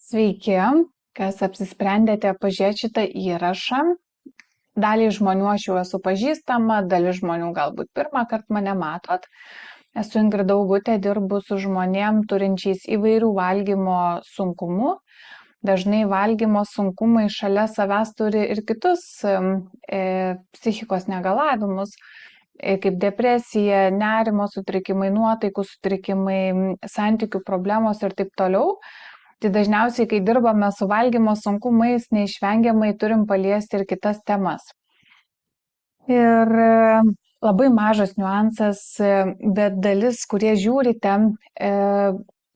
Sveiki, kas apsisprendėte pažiūrėti šitą įrašą. Daliai žmonių aš jau esu pažįstama, dalis žmonių galbūt pirmą kartą mane matot. Esu Ingrida Augutė, dirbu su žmonėm turinčiais įvairių valgymo sunkumų. Dažnai valgymo sunkumai šalia savęs turi ir kitus psichikos negalavimus, kaip depresija, nerimo sutrikimai, nuotaikų sutrikimai, santykių problemos ir taip toliau. Tai dažniausiai, kai dirbame su valgymo sunkumais, neišvengiamai turim paliesti ir kitas temas. Ir labai mažas niuansas, bet dalis, kurie žiūrite,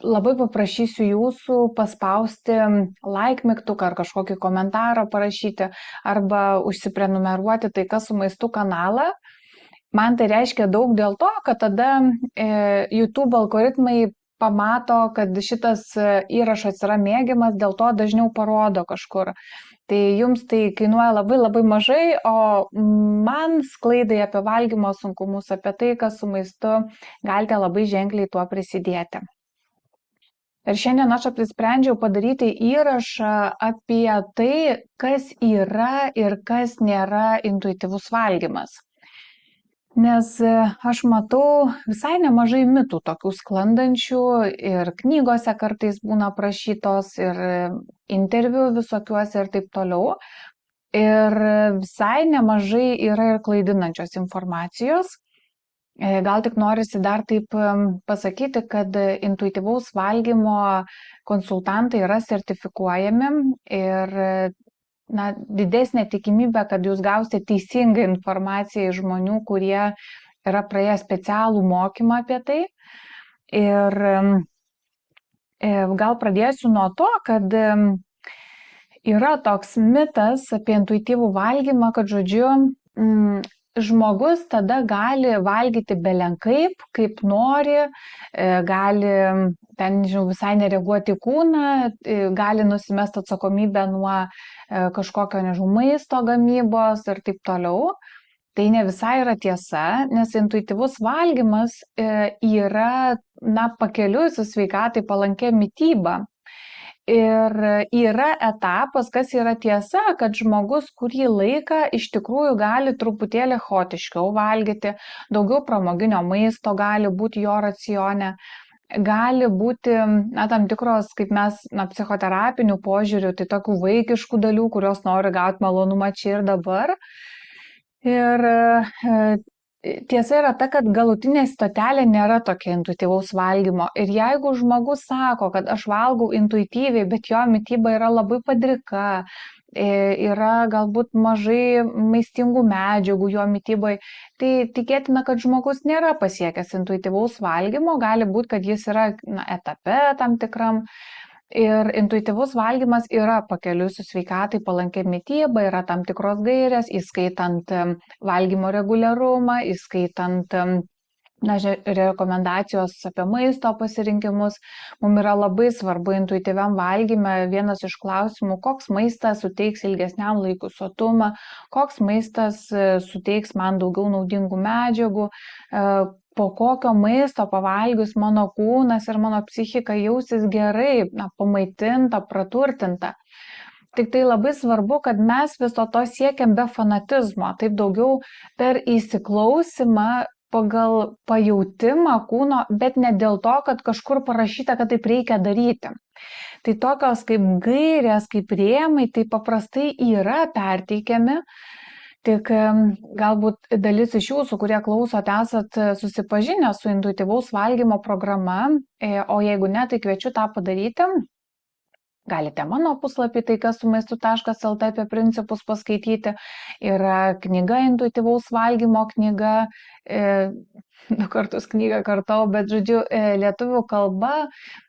labai paprašysiu jūsų paspausti like mygtuką ar kažkokį komentarą parašyti arba užsiprenumeruoti Tai kas su maistu kanalą. Man tai reiškia daug dėl to, kad tada YouTube algoritmai pamato, kad šitas įrašas yra mėgiamas, dėl to dažniau parodo kažkur. Tai jums tai kainuoja labai labai mažai, o man sklaidai apie valgymo sunkumus, apie tai, kas su maistu, galite labai ženkliai tuo prisidėti. Ir šiandien aš apsisprendžiau padaryti įrašą apie tai, kas yra ir kas nėra intuityvus valgymas. Nes aš matau visai nemažai mitų tokių sklandančių ir knygose kartais būna prašytos ir interviu visokiuose ir taip toliau. Ir visai nemažai yra ir klaidinančios informacijos. Gal tik norisi dar taip pasakyti, kad intuityvaus valgymo konsultantai yra sertifikuojami ir didesnė tikimybė, kad jūs gausite teisingą informaciją iš žmonių, kurie yra praėję specialų mokymą apie tai. Ir gal pradėsiu nuo to, kad yra toks mitas apie intuityvų valgymą, kad žodžiu, žmogus tada gali valgyti belenkaip, kaip nori, gali ten, visai nereaguoti į kūną, gali nusimesti atsakomybę nuo kažkokio, maisto gamybos ir taip toliau. Tai ne visai yra tiesa, nes intuityvus valgymas yra, pakeliui su sveikatai palankia mityba. Ir yra etapas, kas yra tiesa, kad žmogus kurį laiką iš tikrųjų gali truputėlį chaotiškiau valgyti, daugiau pramoginio maisto gali būti jo racione, gali būti tam tikros, kaip mes psichoterapinių požiūrių, tai tokių vaikiškų dalių, kurios nori gauti malonumą čia ir dabar. Ir tiesa yra ta, kad galutinė stotelė nėra tokia intuityvaus valgymo. Ir jeigu žmogus sako, kad aš valgau intuityviai, bet jo mityba yra labai padrika, yra galbūt mažai maistingų medžiagų jo mitybai, tai tikėtina, kad žmogus nėra pasiekęs intuityvaus valgymo, gali būti, kad jis yra etape tam tikram. Ir intuityvus valgymas yra pakeliui su sveikatai palankia mityba, yra tam tikros gairės, įskaitant valgymo reguliarumą, įskaitant rekomendacijos apie maisto pasirinkimus. Mums yra labai svarbu intuityviam valgyme vienas iš klausimų, koks maistas suteiks ilgesniam laikui sotumą, koks maistas suteiks man daugiau naudingų medžiagų, po kokio maisto pavalgius mano kūnas ir mano psichika jausis gerai, pamaitinta, praturtinta. Tik tai labai svarbu, kad mes viso to siekiam be fanatizmo, taip daugiau per įsiklausimą pagal pajautimą kūno, bet ne dėl to, kad kažkur parašyta, kad taip reikia daryti. Tai tokios kaip gairės, kaip rėmai, tai paprastai yra perteikiami. Tik galbūt dalis iš jūsų, kurie klausot, esat susipažinę su intuityvaus valgymo programa, o jeigu ne, tai kviečiu tą padaryti. Galite mano puslapį taikasumaistu.lt apie principus paskaityti. Yra knyga intuityvaus valgymo knyga, 2 kartus knygą kartau, bet žodžiu, lietuvių kalba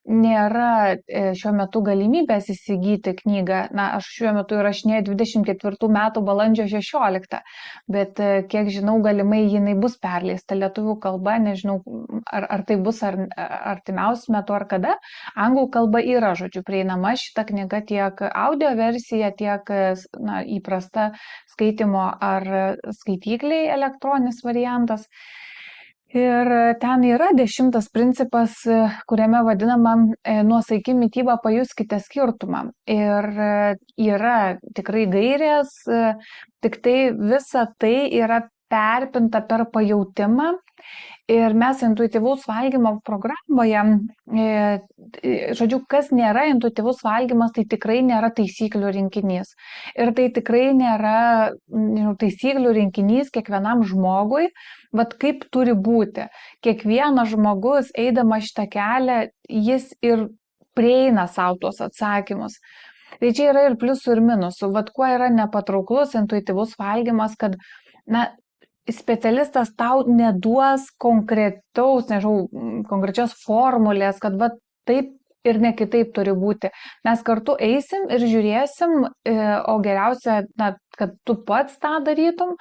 nėra šiuo metu galimybės įsigyti knygą. Aš šiuo metu įrašinėju 24 metų balandžio 16, bet kiek žinau, galimai jinai bus perleista lietuvių kalba, nežinau, ar tai bus artimiausiu metu ar kada. Anglų kalba yra, žodžiu, prieinama šita knyga tiek audio versija, tiek įprasta skaitimo ar skaitykliai elektroninis variantas. Ir ten yra 10 principas, kuriame vadinama nuosaiki mytyba, pajuskite skirtumą. Ir yra tikrai gairės, tik tai visa tai yra perpinta per pajautimą. Ir mes intuityvaus valgymo programoje, žodžiu, kas nėra intuityvus valgymas, tai tikrai nėra taisyklių rinkinys. Ir tai tikrai nėra taisyklių rinkinys kiekvienam žmogui, bet kaip turi būti. Kiekvienas žmogus, eidamas šitą kelią, jis ir prieina savo tuos atsakymus. Tai čia yra ir pliusų, ir minusų. Vat kuo yra nepatrauklus intuityvus valgymas, kad, specialistas tau neduos konkrečios formulės, kad va taip ir ne kitaip turi būti. Mes kartu eisim ir žiūrėsim, o geriausia, kad tu pats tą darytum.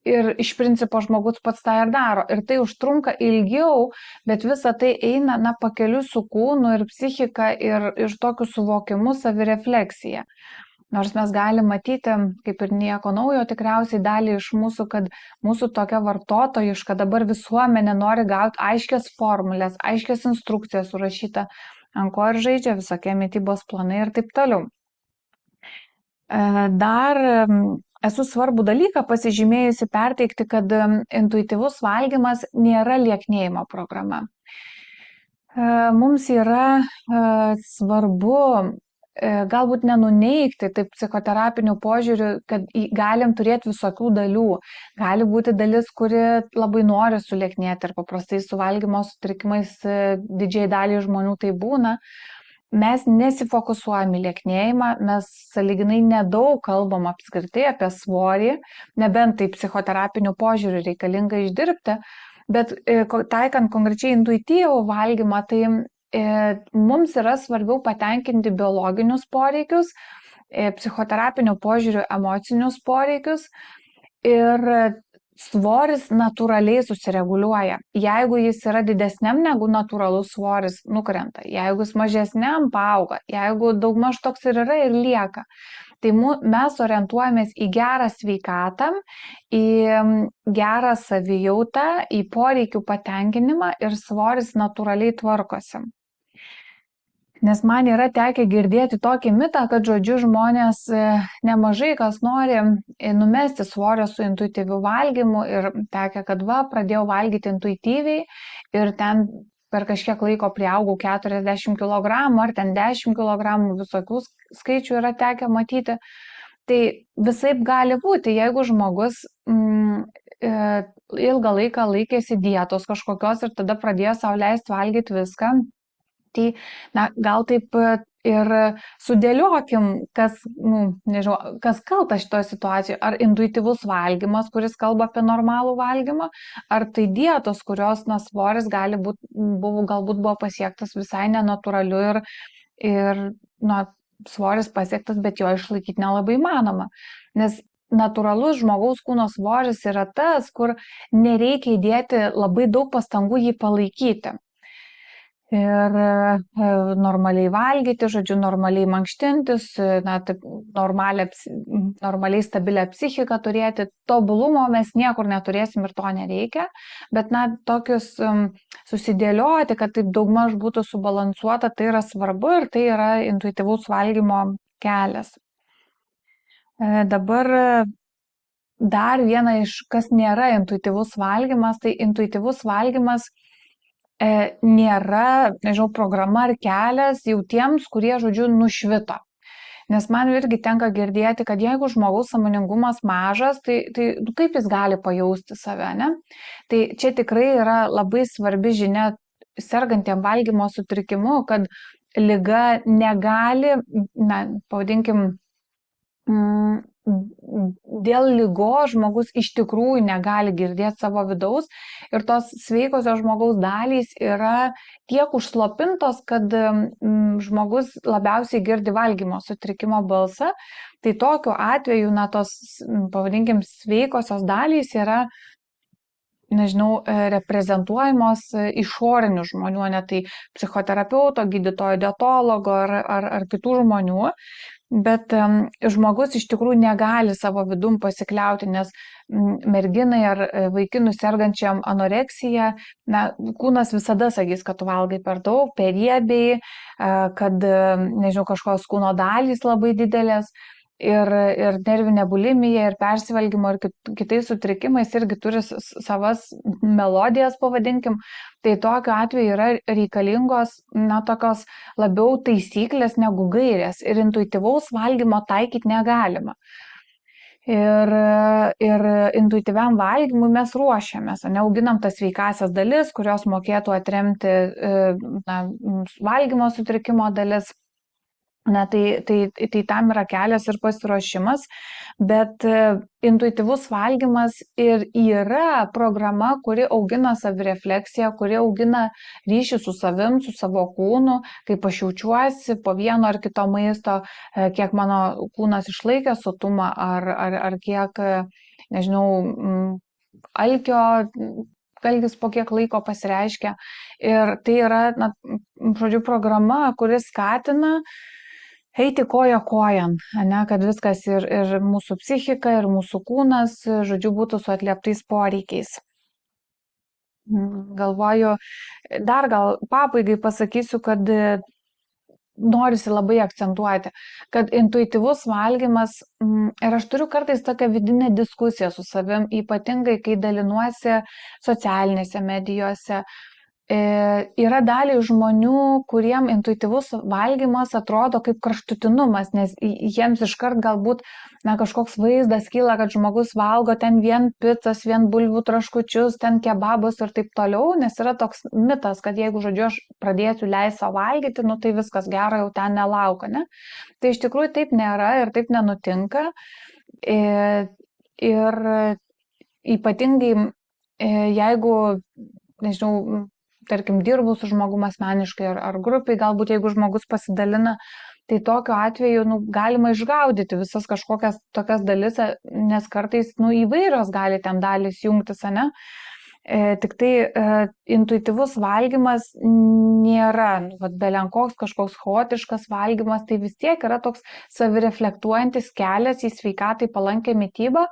Ir iš principo žmogus pats tą ir daro. Ir tai užtrunka ilgiau, bet visa tai eina pakeliu su kūnu ir psichika ir tokiu suvokimu, savirefleksija. Nors mes galim matyti, kaip ir nieko naujo tikriausiai dalį iš mūsų, kad mūsų tokia vartotojiška dabar visuomenė nori gauti aiškias formulės, aiškias instrukcijas surašyta, ant ko ir žaidžia visokie mitybos planai ir taip toliau. Dar esu svarbų dalyką pasižymėjusi perteikti, kad intuityvus valgymas nėra lieknėjimo programa. Mums yra svarbu galbūt nenuneigti taip psichoterapiniu požiūriu, kad galim turėti visokių dalių. Gali būti dalis, kuri labai nori sulieknėti ir paprastai su valgymo sutrikimais didžiai daliai žmonių tai būna. Mes nesifokusuojam į lieknėjimą, mes sąlyginai nedaug kalbam apskritai apie svorį, nebent tai psichoterapiniu požiūriu reikalinga išdirbti, bet taikant konkrečiai intuityvų valgymą, tai mums yra svarbiau patenkinti biologinius poreikius, psichoterapinio požiūrių emocinius poreikius ir svoris natūraliai susireguliuoja. Jeigu jis yra didesniam negu natūralus svoris, nukrenta. Jeigu jis mažesniam, paauga. Jeigu daugmaž toks ir yra ir lieka. Tai mes orientuojamės į gerą sveikatą, į gerą savijautą, į poreikių patenkinimą ir svoris natūraliai tvarkosi. Nes man yra tekę girdėti tokį mitą, kad žodžiu žmonės nemažai kas nori numesti svorio su intuityviu valgymu ir tekę, kad pradėjau valgyti intuityviai ir ten per kažkiek laiko priaugau 40 kg ar ten 10 kg, visokių skaičių yra tekę matyti. Tai visaip gali būti, jeigu žmogus ilgą laiką laikėsi dietos kažkokios ir tada pradėjo sau leisti valgyti viską. Tai gal taip ir sudėliokim, kas kaltas šitoje situacijoje. Ar intuityvus valgymas, kuris kalba apie normalų valgymą, ar tai dietos, kurios svoris galbūt buvo pasiektas visai nenatūraliu ir svoris pasiektas, bet jo išlaikyti nelabai įmanoma. Nes natūralus žmogaus kūno svoris yra tas, kur nereikia įdėti labai daug pastangų jį palaikyti. Ir normaliai valgyti, žodžiu, normaliai mankštintis, normaliai stabilią psichiką turėti. Tobulumo mes niekur neturėsim ir to nereikia, bet tokius susidėlioti, kad taip daugmaž būtų subalansuota, tai yra svarbu ir tai yra intuityvaus valgymo kelias. Dabar dar viena iš, kas nėra intuityvus valgymas, tai intuityvus valgymas nėra, programa ar kelias jau tiems, kurie, žodžiu, nušvito. Nes man irgi tenka girdėti, kad jeigu žmogaus sąmoningumas mažas, tai kaip jis gali pajausti save, ne? Tai čia tikrai yra labai svarbi žinia sergantiem valgymo sutrikimu, kad liga negali, pavadinkim, dėl ligos žmogus iš tikrųjų negali girdėti savo vidaus ir tos sveikosios žmogaus dalys yra tiek užslopintos, kad žmogus labiausiai girdi valgymo sutrikimo balsą. Tai tokiu atveju, tos, pavadinkim, sveikosios dalys yra nežinau, reprezentuojamos išorinių žmonių, ne tai psichoterapeuto, gydytojo, dietologo ar kitų žmonių. Bet žmogus iš tikrųjų negali savo vidum pasikliauti, nes merginai ar vaikinui sergančiam anoreksija, na, kūnas visada sakys, kad tu valgai per daug, per riebiai, kad, nežinau, kažkokios kūno dalys labai didelės. Ir nervinė bulimija, ir persivalgymo, ir kitais sutrikimais irgi turi savas melodijas, pavadinkim. Tai tokiu atveju yra reikalingos, na, tokios labiau taisyklės negu gairės. Ir intuityvaus valgymo taikyti negalima. Ir intuityviam valgymui mes ruošiamės, neauginam tas sveikasias dalis, kurios mokėtų atremti na, valgymo sutrikimo dalis. Na, tai tam yra kelias ir pasiruošimas, bet intuityvus valgymas ir yra programa, kuri augina savirefleksiją, kuri augina ryšį su savim, su savo kūnu, kaip aš jaučiuosi po vieno ar kito maisto, kiek mano kūnas išlaikė sotumą ar kiek, nežinau, alkio alkis po kiek laiko pasireiškia. Ir tai yra, na, žodžiu, programa, kuri skatina eiti koja kojan, ne, kad viskas ir mūsų psichika, ir mūsų kūnas, žodžiu, būtų su atlieptais poreikiais. Galvoju, dar gal pabaigai pasakysiu, kad norisi labai akcentuoti, kad intuityvus valgymas, ir aš turiu kartais tokią vidinę diskusiją su savim, ypatingai kai dalinuosi socialinėse medijose. Yra daliai žmonių, kuriem intuityvus valgymas atrodo kaip kraštutinumas, nes jiems iškart galbūt, na, kažkoks vaizdas kyla, kad žmogus valgo ten vien picas, vien bulvių traškučius, ten kebabus ir taip toliau, nes yra toks mitas, kad jeigu, žodžiu, aš pradėsiu leisti savo valgyti, nu tai viskas gero, jau ten nelauka, ne? Tai iš tikrųjų taip nėra ir taip nenutinka. Ir ypatingai, jeigu, nežinau, tarkim, dirbu su žmogum asmeniškai ar grupiai, galbūt jeigu žmogus pasidalina, tai tokiu atveju, nu, galima išgaudyti visas kažkokias tokias dalis, nes kartais, nu, įvairios gali ten dalys jungtis, ne? Tik tai intuityvus valgymas nėra, nu, belenkoks kažkoks chaotiškas valgymas, tai vis tiek yra toks savireflektuojantis kelias į sveikatai palankę mitybą.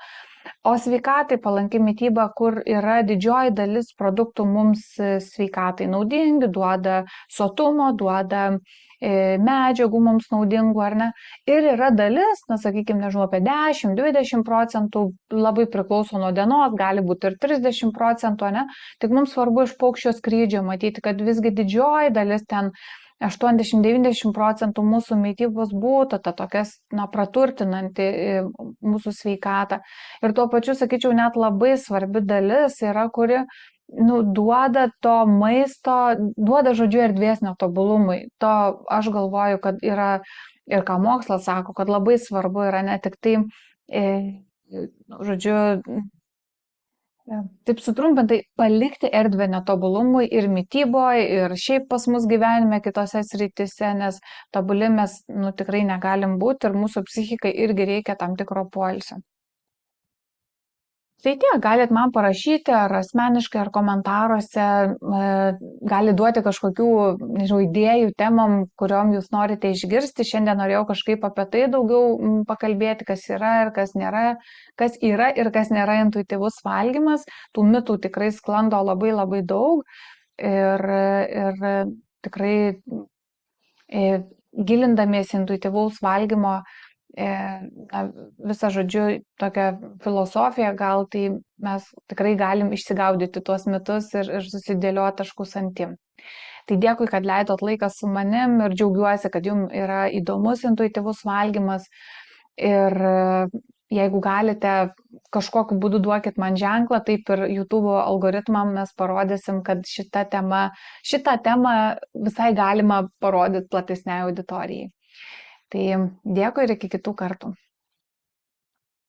O sveikatai palanki mityba, kur yra didžioji dalis produktų mums sveikatai naudingi, duoda sotumo, duoda medžiagų mums naudingų, ar ne. Ir yra dalis, na, sakykime, nežinau, apie 10-20%, labai priklauso nuo dienos, gali būti ir 30%, ne. Tik mums svarbu iš paukščio skrydžio matyti, kad visgi didžioji dalis ten 80-90% mūsų mitybos būtų ta tokias, na, praturtinanti mūsų sveikatą. Ir tuo pačiu, sakyčiau, net labai svarbi dalis yra, kuri, nu, duoda to maisto, duoda, žodžiu, erdvės netobulumui. To aš galvoju, kad yra, ir ką mokslas sako, kad labai svarbu yra ne tik tai, žodžiu, taip sutrumpintai, palikti erdvę netobulumui ir mityboje, ir šiaip pas mus gyvenime kitose srityse, nes tobuli mes, nu, tikrai negalim būti ir mūsų psichikai irgi reikia tam tikro poilsio. Tai tiek, galit man parašyti ar asmeniškai, ar komentaruose, gali duoti kažkokių, nežinau, idėjų temam, kuriuom jūs norite išgirsti. Šiandien norėjau kažkaip apie tai daugiau pakalbėti, kas yra ir kas nėra intuityvus valgymas. Tų mitų tikrai sklando labai labai daug ir tikrai gilindamiesi intuityvaus valgymo visą, žodžiu, tokią filosofiją, gal tai mes tikrai galim išsigaudyti tuos mitus ir susidėlioti taškus ant im. Tai dėkui, kad leidot laiką su manim ir džiaugiuosi, kad jums yra įdomus intuityvus valgymas. Ir jeigu galite, kažkokiu būdu duokit man ženklą, taip ir YouTube algoritmam mes parodysim, kad šitą temą visai galima parodyti platesniai auditorijai. Tai dėkui ir iki kitų kartų.